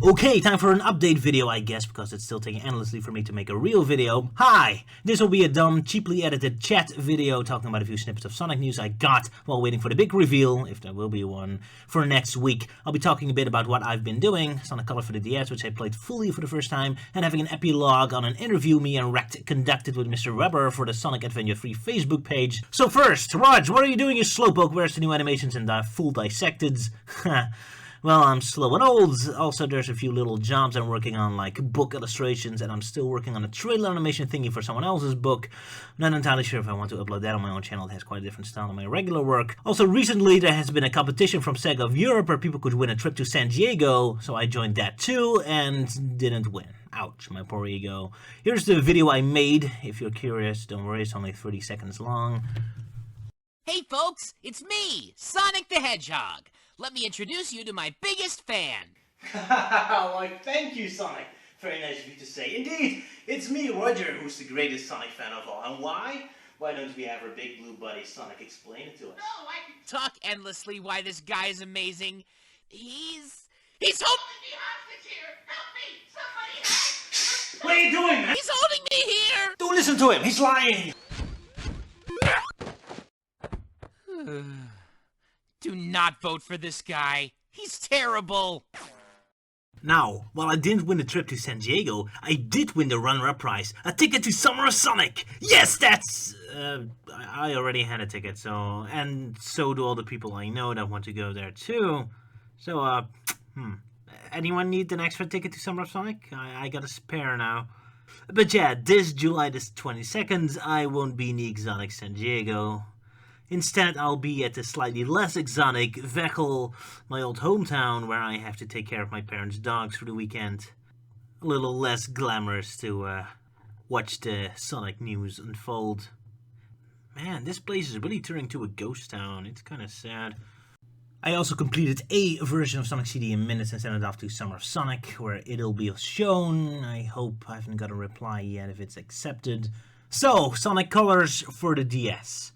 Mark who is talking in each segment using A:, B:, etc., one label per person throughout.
A: Okay, time for an update video, I guess, because it's still taking endlessly for me to make a real video. Hi! This will be a dumb, cheaply edited chat video talking about a few snippets of Sonic news I got while waiting for the big reveal, if there will be one, for next week. I'll be talking a bit about what I've been doing, Sonic Color for the DS, which I played fully for the first time, and having an epilogue on an interview me and Rect conducted with Mr. Rubber for the Sonic Adventure 3 Facebook page. So first, Raj, what are you doing, you slowpoke? Where's the new animations and full dissecteds? Well, I'm slow and old. Also, there's a few little jobs I'm working on, like book illustrations, and I'm still working on a trailer animation thingy for someone else's book. I'm not entirely sure if I want to upload that on my own channel. It has quite a different style than my regular work. Also, recently there has been a competition from Sega of Europe where people could win a trip to San Diego, so I joined that too, and didn't win. Ouch, my poor ego. Here's the video I made. If you're curious, don't worry, it's only 30 seconds long.
B: Hey folks, it's me, Sonic the Hedgehog. Let me introduce you to my biggest fan.
A: Why, thank you, Sonic. Very nice of you to say. Indeed, it's me, Roger, who's the greatest Sonic fan of all. And why? Why don't we have our big blue buddy Sonic explain it to us?
B: No, I can talk endlessly why this guy is amazing. He's holding me hostage here. Help me! Somebody help!
A: What are you doing, man?
B: He's holding me here!
A: Don't listen to him, he's lying!
B: Do not vote for this guy. He's terrible.
A: Now, while I didn't win the trip to San Diego, I did win the runner-up prize, a ticket to Summer of Sonic! Yes, that's... I already had a ticket, so... And so do all the people I know that want to go there too. So, anyone need an extra ticket to Summer of Sonic? I got a spare now. But yeah, this July the 22nd, I won't be in the exotic San Diego. Instead, I'll be at the slightly less exotic Veghel, my old hometown, where I have to take care of my parents' dogs for the weekend. A little less glamorous to watch the Sonic news unfold. Man, this place is really turning to a ghost town. It's kind of sad. I also completed a version of Sonic CD in minutes and sent it off to Summer of Sonic, where it'll be shown. I hope I haven't got a reply yet if it's accepted. So, Sonic Colors for the DS.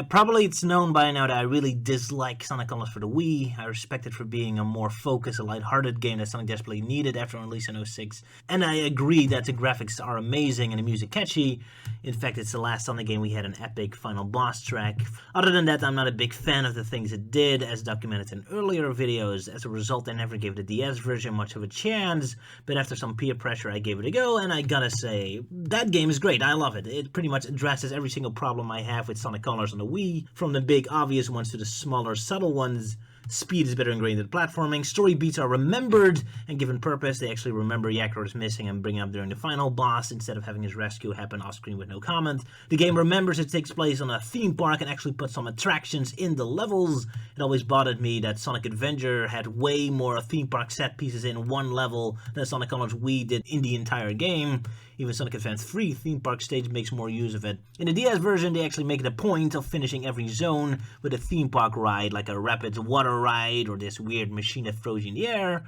A: Probably it's known by now that I really dislike Sonic Colors for the Wii. I respect it for being a more focused and lighthearted game that Sonic desperately needed after release in 06. And I agree that the graphics are amazing and the music catchy. In fact, it's the last Sonic game we had an epic final boss track. Other than that, I'm not a big fan of the things it did, as documented in earlier videos. As a result, I never gave the DS version much of a chance, but after some peer pressure, I gave it a go, and I gotta say, that game is great. I love it. It pretty much addresses every single problem I have with Sonic Colors on the Wii, from the big obvious ones to the smaller subtle ones. Speed is better ingrained in platforming, story beats are remembered and given purpose. They actually remember Yakor is missing and bring him up during the final boss instead of having his rescue happen off screen with no comment. The game remembers it takes place on a theme park and actually puts some attractions in the levels. It always bothered me that Sonic Adventure had way more theme park set pieces in one level than Sonic Colors Wii did in the entire game. Even Sonic Advance 3 theme park stage makes more use of it. In the DS version, they actually make it a point of finishing every zone with a theme park ride, like a rapid water ride or this weird machine that throws you in the air.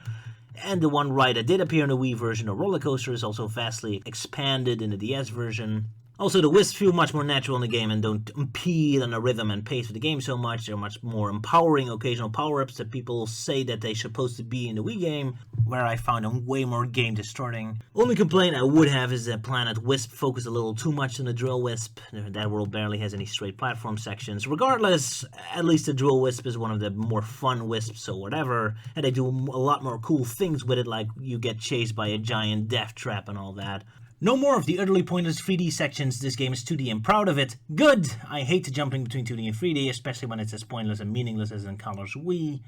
A: And the one ride that did appear in the Wii version, a roller coaster, is also vastly expanded in the DS version. Also, the wisps feel much more natural in the game and don't impede on the rhythm and pace of the game so much. They're much more empowering occasional power-ups that people say that they're supposed to be in the Wii game, where I found them way more game-distorting. Only complaint I would have is that Planet Wisp focused a little too much on the Drill Wisp. That world barely has any straight platform sections. Regardless, at least the Drill Wisp is one of the more fun wisps or whatever, and they do a lot more cool things with it, like you get chased by a giant death trap and all that. No more of the utterly pointless 3D sections. This game is 2D and proud of it. Good! I hate jumping between 2D and 3D, especially when it's as pointless and meaningless as in Colors Wii.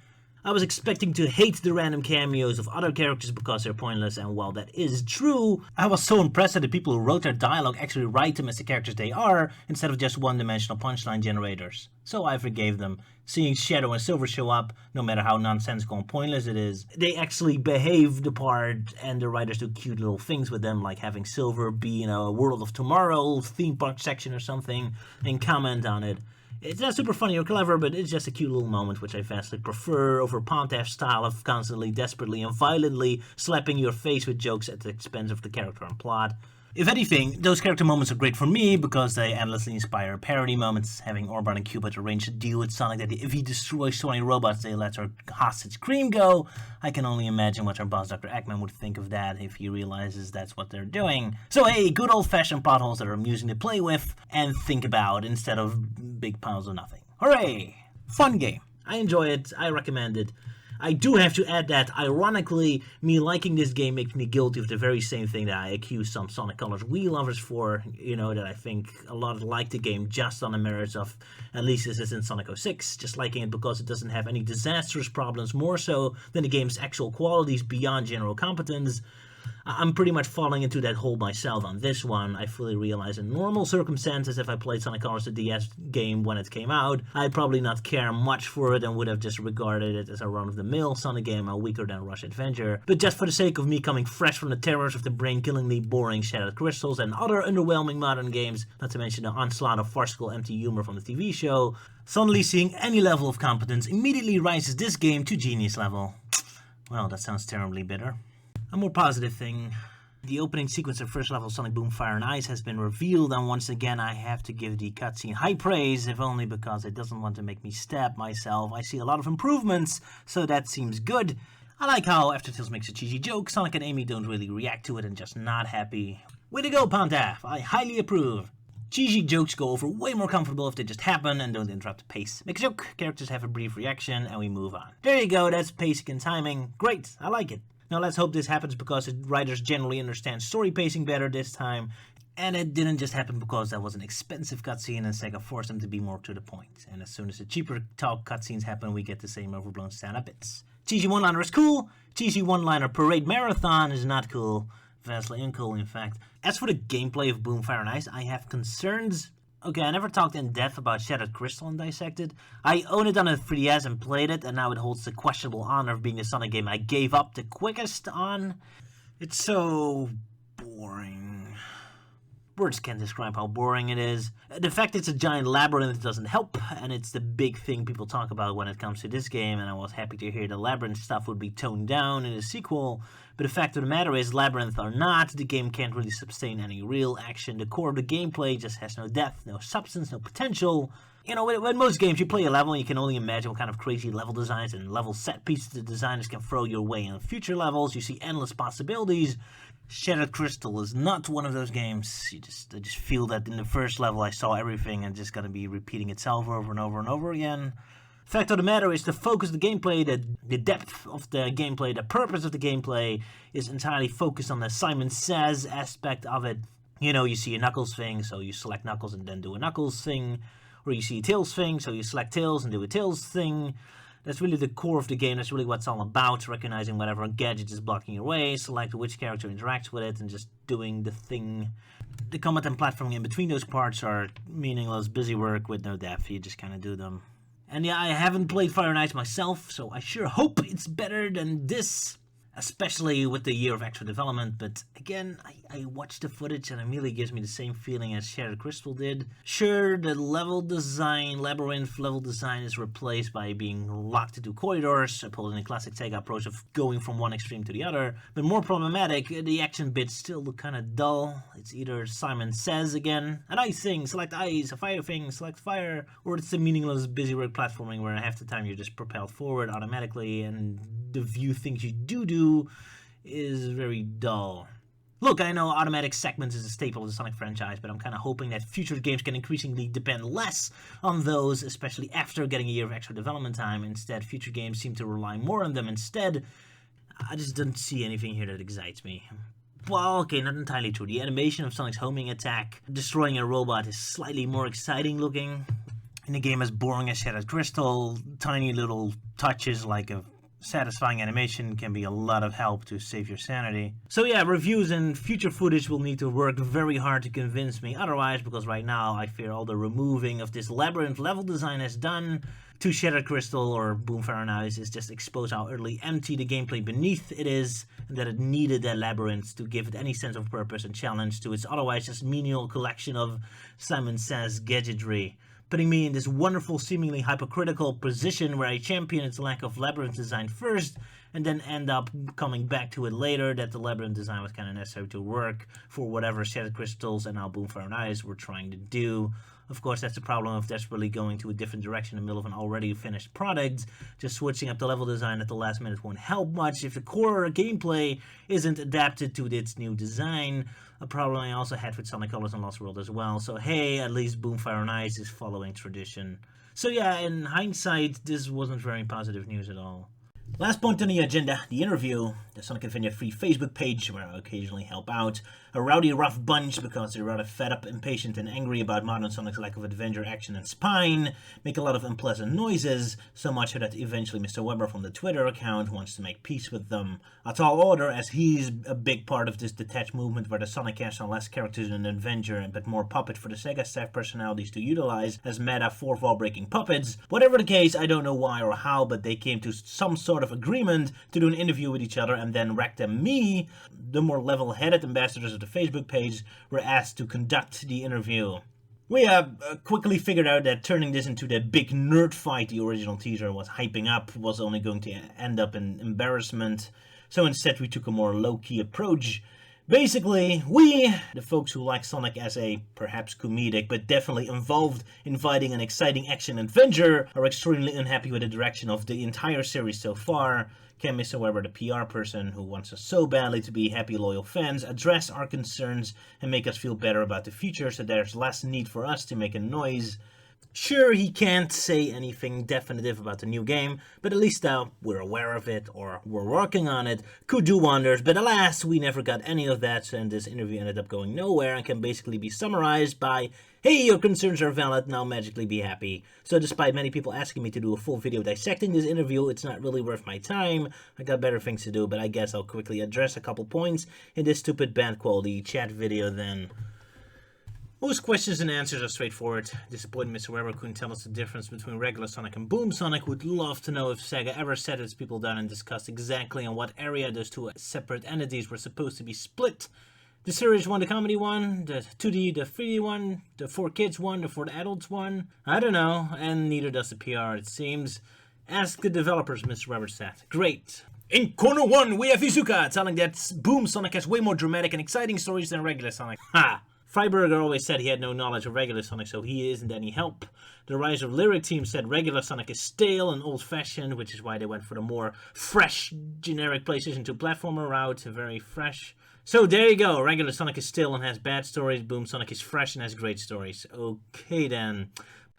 A: I was expecting to hate the random cameos of other characters because they're pointless, and while that is true, I was so impressed that the people who wrote their dialogue actually write them as the characters they are, instead of just one-dimensional punchline generators. So I forgave them. Seeing Shadow and Silver show up, no matter how nonsensical and pointless it is, they actually behave the part, and the writers do cute little things with them, like having Silver be in a World of Tomorrow theme park section or something, and comment on it. It's not super funny or clever, but it's just a cute little moment, which I vastly prefer over Pontaff's style of constantly, desperately, and violently slapping your face with jokes at the expense of the character and plot. If anything, those character moments are great for me because they endlessly inspire parody moments. Having Orban and Cupid arrange a deal with Sonic that if he destroys so many robots, they let our hostage Cream go. I can only imagine what our boss Dr. Eggman would think of that if he realizes that's what they're doing. So hey, good old-fashioned plot holes that are amusing to play with and think about instead of big piles of nothing. Hooray! Fun game. I enjoy it. I recommend it. I do have to add that, ironically, me liking this game makes me guilty of the very same thing that I accuse some Sonic Colors Wii lovers for, that I think a lot like the game just on the merits of, at least this is in Sonic 06, just liking it because it doesn't have any disastrous problems more so than the game's actual qualities beyond general competence. I'm pretty much falling into that hole myself on this one. I fully realize in normal circumstances, if I played Sonic Colors the DS game when it came out, I'd probably not care much for it and would have just regarded it as a run-of-the-mill Sonic game, a weaker than Rush Adventure. But just for the sake of me coming fresh from the terrors of the brain-killingly boring Shattered Crystals and other underwhelming modern games, not to mention the onslaught of farcical empty humor from the TV show, suddenly seeing any level of competence immediately rises this game to genius level. Well, that sounds terribly bitter. A more positive thing. The opening sequence of first level Sonic Boom Fire and Ice has been revealed, and once again I have to give the cutscene high praise, if only because it doesn't want to make me stab myself. I see a lot of improvements, so that seems good. I like how after Tails makes a cheesy joke, Sonic and Amy don't really react to it and just not happy. Way to go, Pontaf! I highly approve. Cheesy jokes go over way more comfortable if they just happen and don't interrupt the pace. Make a joke, characters have a brief reaction, and we move on. There you go, that's pacing and timing. Great, I like it. Now let's hope this happens because the writers generally understand story pacing better this time, and it didn't just happen because that was an expensive cutscene and Sega forced them to be more to the point. And as soon as the cheaper talk cutscenes happen, we get the same overblown stand-up bits. Cheesy one-liner is cool, cheesy one-liner parade marathon is not cool. Vastly uncool, in fact. As for the gameplay of Boom Fire and Ice, I have concerns. Okay, I never talked in depth about Shattered Crystal and Dissected. I own it on a 3DS and played it, and now it holds the questionable honor of being the Sonic game I gave up the quickest on. It's so boring. Words can't describe how boring it is. The fact it's a giant labyrinth doesn't help, and it's the big thing people talk about when it comes to this game, and I was happy to hear the labyrinth stuff would be toned down in the sequel. But the fact of the matter is, labyrinth or not, the game can't really sustain any real action. The core of the gameplay just has no depth, no substance, no potential. With most games, you play a level and you can only imagine what kind of crazy level designs and level set pieces the designers can throw your way in future levels. You see endless possibilities. Shattered Crystal is not one of those games. I just feel that in the first level I saw everything and just gonna be repeating itself over and over and over again. Fact of the matter is, the focus of the gameplay, the depth of the gameplay, the purpose of the gameplay is entirely focused on the Simon Says aspect of it. You see a Knuckles thing, so you select Knuckles and then do a Knuckles thing. Or you see a Tails thing, so you select Tails and do a Tails thing. That's really the core of the game. That's really what it's all about, recognizing whatever gadget is blocking your way, select which character interacts with it, and just doing the thing. The combat and platforming in between those parts are meaningless, busy work with no depth. You just kind of do them. And yeah, I haven't played Fire and Ice myself, so I sure hope it's better than this. Especially with the year of extra development, but again, I watched the footage and it immediately gives me the same feeling as Shattered Crystal did. Sure, the labyrinth level design is replaced by being locked into corridors, upholding the classic Sega approach of going from one extreme to the other, but more problematic, the action bits still look kinda dull. It's either Simon Says again, an ice thing, select ice, a fire thing, select fire, or it's the meaningless busywork platforming where half the time you're just propelled forward automatically and the few things you do is very dull. Look, I know automatic segments is a staple of the Sonic franchise, but I'm kind of hoping that future games can increasingly depend less on those, especially after getting a year of extra development time. Instead, future games seem to rely more on them instead. I just don't see anything here that excites me. Well, okay, not entirely true. The animation of Sonic's homing attack, destroying a robot, is slightly more exciting looking. In a game as boring as Shattered Crystal, tiny little touches like a satisfying animation can be a lot of help to save your sanity. So yeah, reviews and future footage will need to work very hard to convince me otherwise, because right now I fear all the removing of this labyrinth level design has done to Shattered Crystal or Boom Fire and Ice is just expose how utterly empty the gameplay beneath it is, and that it needed that labyrinth to give it any sense of purpose and challenge to its otherwise just menial collection of Simon Says gadgetry, putting me in this wonderful, seemingly hypocritical position where I champion its lack of labyrinth design first, and then end up coming back to it later that the labyrinth design was kind of necessary to work for whatever Shattered Crystals and now Boomfire and Ice were trying to do. Of course, that's the problem of desperately going to a different direction in the middle of an already finished product. Just switching up the level design at the last minute won't help much if the core gameplay isn't adapted to its new design. A problem I also had with Sonic Colors and Lost World as well. So hey, at least Boomfire and Ice is following tradition. So yeah, in hindsight, this wasn't very positive news at all. Last point on the agenda, the interview, the Sonic Adventure Free Facebook page where I occasionally help out. A rowdy, rough bunch because they're rather fed up, impatient, and angry about modern Sonic's lack of adventure, action, and spine. Make a lot of unpleasant noises, so much so that eventually Mr. Weber from the Twitter account wants to make peace with them. A tall order, as he's a big part of this detached movement where the Sonic cast are less characters in adventure, but more puppet for the Sega staff personalities to utilize as meta fourth-wall-breaking puppets. Whatever the case, I don't know why or how, but they came to some sort of agreement to do an interview with each other, and then Rect and me, the more level-headed ambassadors of the Facebook page, were asked to conduct the interview. We quickly figured out that turning this into the big nerd fight the original teaser was hyping up was only going to end up in embarrassment, so instead we took a more low-key approach. Basically, we, the folks who like Sonic as a perhaps comedic but definitely involved, inviting and exciting action adventure, are extremely unhappy with the direction of the entire series so far. Can Mr. Weber, the PR person who wants us so badly to be happy, loyal fans, address our concerns and make us feel better about the future so there's less need for us to make a noise? Sure, he can't say anything definitive about the new game, but at least we're aware of it, or we're working on it. Could do wonders, but alas, we never got any of that, and this interview ended up going nowhere and can basically be summarized by, hey, your concerns are valid, now magically be happy. So despite many people asking me to do a full video dissecting this interview, it's not really worth my time. I got better things to do, but I guess I'll quickly address a couple points in this stupid band quality chat video then. Most questions and answers are straightforward. Disappointed Mr. Weber couldn't tell us the difference between regular Sonic and Boom Sonic. Would love to know if Sega ever sat its people down and discussed exactly on what area those two separate entities were supposed to be split. The Series 1, the comedy one, the 2D, the 3D one, the 4Kids one, the 4Adults one. I don't know, and neither does the PR, it seems. Ask the developers, Mr. Weber said. Great. In corner 1, we have Izuka telling that Boom Sonic has way more dramatic and exciting stories than regular Sonic. Ha! Freiberger always said he had no knowledge of regular Sonic, so he isn't any help. The Rise of Lyric team said regular Sonic is stale and old-fashioned, which is why they went for the more fresh, generic PlayStation 2 platformer route, very fresh. So there you go, regular Sonic is stale and has bad stories, Boom Sonic is fresh and has great stories. Okay then.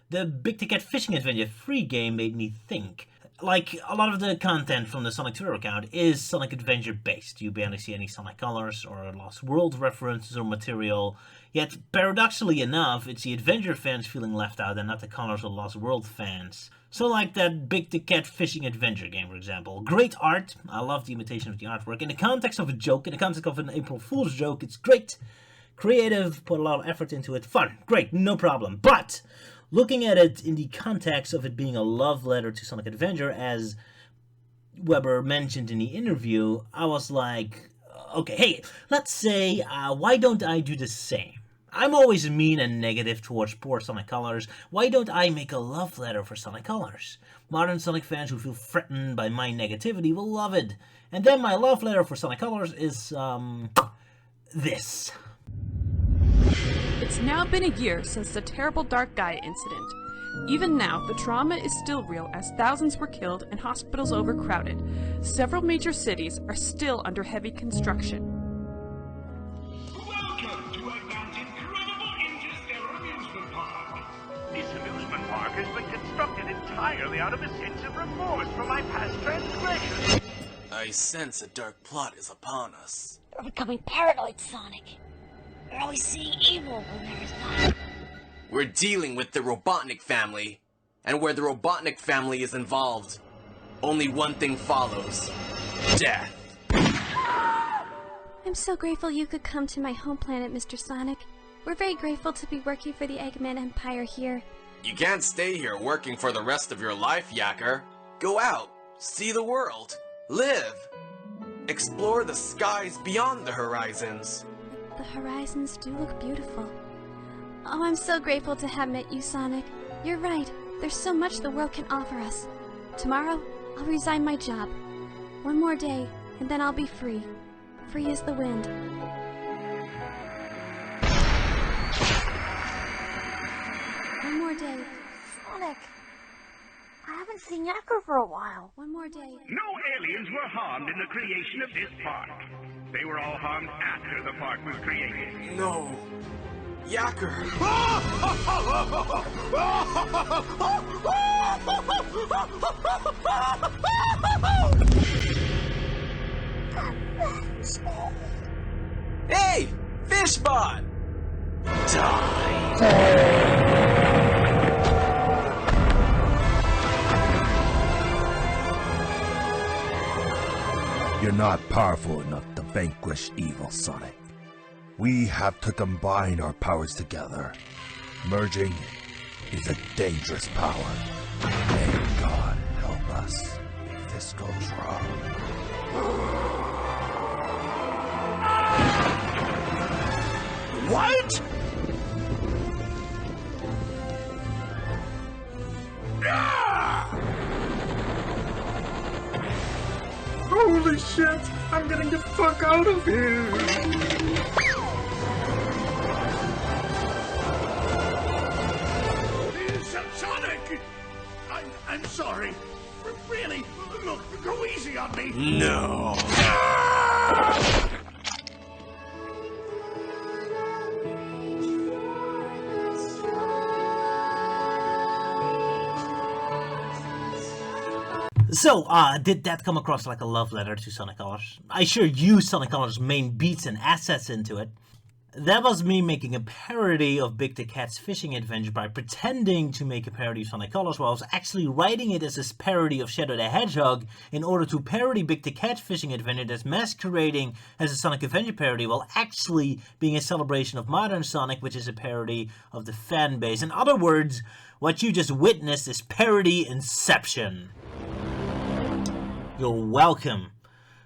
A: The Big Ticket Fishing Adventure free game made me think. Like, a lot of the content from the Sonic Twitter account is Sonic Adventure based. You barely see any Sonic Colors or Lost World references or material. Yet, paradoxically enough, it's the Adventure fans feeling left out and not the Colors or Lost World fans. So like that Big the Cat Fishing Adventure game, for example. Great art. I love the imitation of the artwork. In the context of a joke, in the context of an April Fool's joke, it's great. Creative, put a lot of effort into it. Fun. Great. No problem. But looking at it in the context of it being a love letter to Sonic Adventure, as Weber mentioned in the interview, I was like, okay, hey, let's say, why don't I do the same? I'm always mean and negative towards poor Sonic Colors. Why don't I make a love letter for Sonic Colors? Modern Sonic fans who feel threatened by my negativity will love it. And then my love letter for Sonic Colors is, this.
C: It's now been a year since the terrible Dark Gaia incident. Even now, the trauma is still real as thousands were killed and hospitals overcrowded. Several major cities are still under heavy construction.
D: Welcome to Adam's incredible interstellar amusement park.
E: This amusement park has been constructed entirely out of a sense of remorse for my past transgressions.
F: I sense a dark plot is upon us.
G: We're becoming paranoid, Sonic. We're always seeing evil when there is not.
F: We're dealing with the Robotnik family, and where the Robotnik family is involved, only one thing follows: death.
H: I'm so grateful you could come to my home planet, Mr. Sonic. We're very grateful to be working for the Eggman Empire here.
F: You can't stay here working for the rest of your life, Yacker. Go out, see the world, live. Explore the skies beyond the horizons.
H: The horizons do look beautiful. Oh, I'm so grateful to have met you, Sonic. You're right. There's so much the world can offer us. Tomorrow, I'll resign my job. One more day, and then I'll be free. Free as the wind. One more day.
G: Sonic, I haven't seen Yacker for a while.
H: One more day.
E: No aliens were harmed in the creation of this park. They were all harmed after the park was created.
F: No. Yacker. Hey! Fishbot!
I: You're not powerful enough to vanquish evil, Sonic. We have to combine our powers together. Merging is a dangerous power. May God help us if this goes wrong.
E: What? Holy shit! I'm getting the fuck out of here! Sonic! I'm sorry. Really, look, go easy on me.
F: No.
A: So, did that come across like a love letter to Sonic Colors? I sure used Sonic Colors' main beats and assets into it. That was me making a parody of Big the Cat's fishing adventure by pretending to make a parody of Sonic Colors while I was actually writing it as a parody of Shadow the Hedgehog in order to parody Big the Cat's fishing adventure that's masquerading as a Sonic Adventure parody while actually being a celebration of modern Sonic, which is a parody of the fan base. In other words, what you just witnessed is parody inception. You're welcome.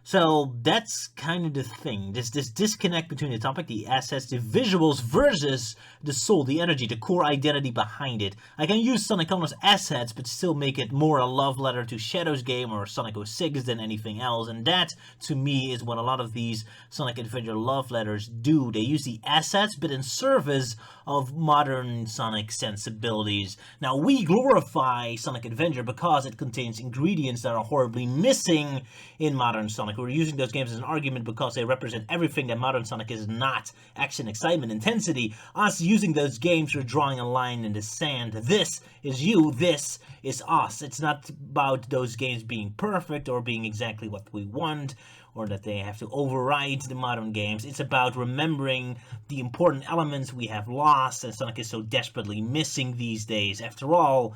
A: So that's kind of the thing, this disconnect between the topic, the assets, the visuals versus the soul, the energy, the core identity behind it. I can use Sonic Colors assets but still make it more a love letter to Shadow's game or Sonic 06 than anything else, and that to me is what a lot of these Sonic Adventure love letters do. They use the assets but in service of modern Sonic sensibilities. Now we glorify Sonic Adventure because it contains ingredients that are horribly missing in modern Sonic. We're using those games as an argument because they represent everything that modern Sonic is not. Action, excitement, intensity. Us using those games, we're drawing a line in the sand. This is you, this is us. It's not about those games being perfect or being exactly what we want, or that they have to override the modern games. It's about remembering the important elements we have lost and Sonic is so desperately missing these days. After all,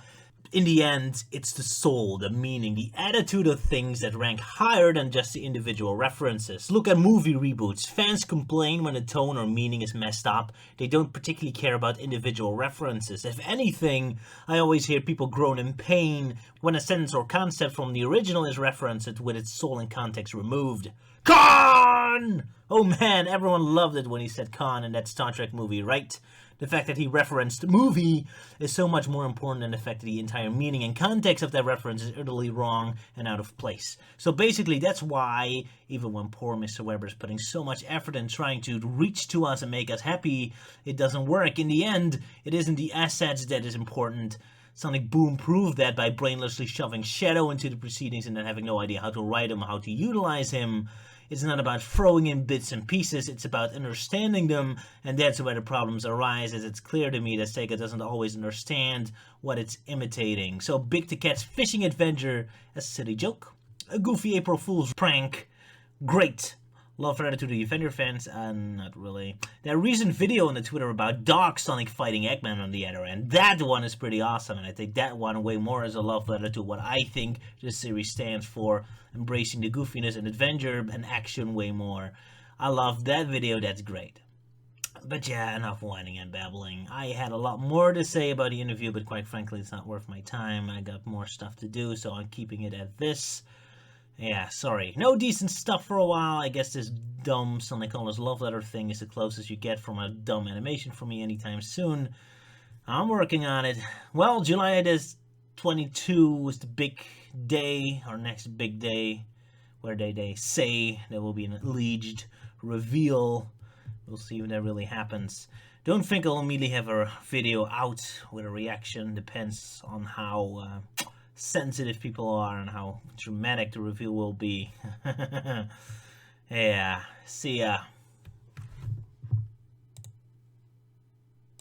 A: in the end, it's the soul, the meaning, the attitude of things that rank higher than just the individual references. Look at movie reboots. Fans complain when the tone or meaning is messed up. They don't particularly care about individual references. If anything, I always hear people groan in pain when a sentence or concept from the original is referenced with its soul and context removed. Khan! Oh man, everyone loved it when he said Khan in that Star Trek movie, right? The fact that he referenced the movie is so much more important than the fact that the entire meaning and context of that reference is utterly wrong and out of place. So basically, that's why, even when poor Mr. Weber is putting so much effort in trying to reach to us and make us happy, it doesn't work. In the end, it isn't the assets that is important. Sonic Boom proved that by brainlessly shoving Shadow into the proceedings and then having no idea how to write him, how to utilize him. It's not about throwing in bits and pieces, it's about understanding them, and that's where the problems arise, as it's clear to me that Sega doesn't always understand what it's imitating. So Big the Cat's fishing adventure, a silly joke, a goofy April Fool's prank, great. Love letter to the Avenger fans, not really. That recent video on the Twitter about Dark Sonic fighting Eggman on the other end, that one is pretty awesome, and I take that one way more as a love letter to what I think this series stands for, embracing the goofiness and adventure and action way more. I love that video, that's great. But yeah, enough whining and babbling. I had a lot more to say about the interview, but quite frankly, it's not worth my time. I got more stuff to do, so I'm keeping it at this. Yeah, sorry. No decent stuff for a while. I guess this dumb Sonic Colors love letter thing is the closest you get from a dumb animation from me anytime soon. I'm working on it. Well, July 22 was the big day, our next big day. where they say there will be an alleged reveal. We'll see if that really happens. Don't think I'll immediately have a video out with a reaction. Depends on how sensitive people are and how dramatic the reveal will be. Yeah, see ya.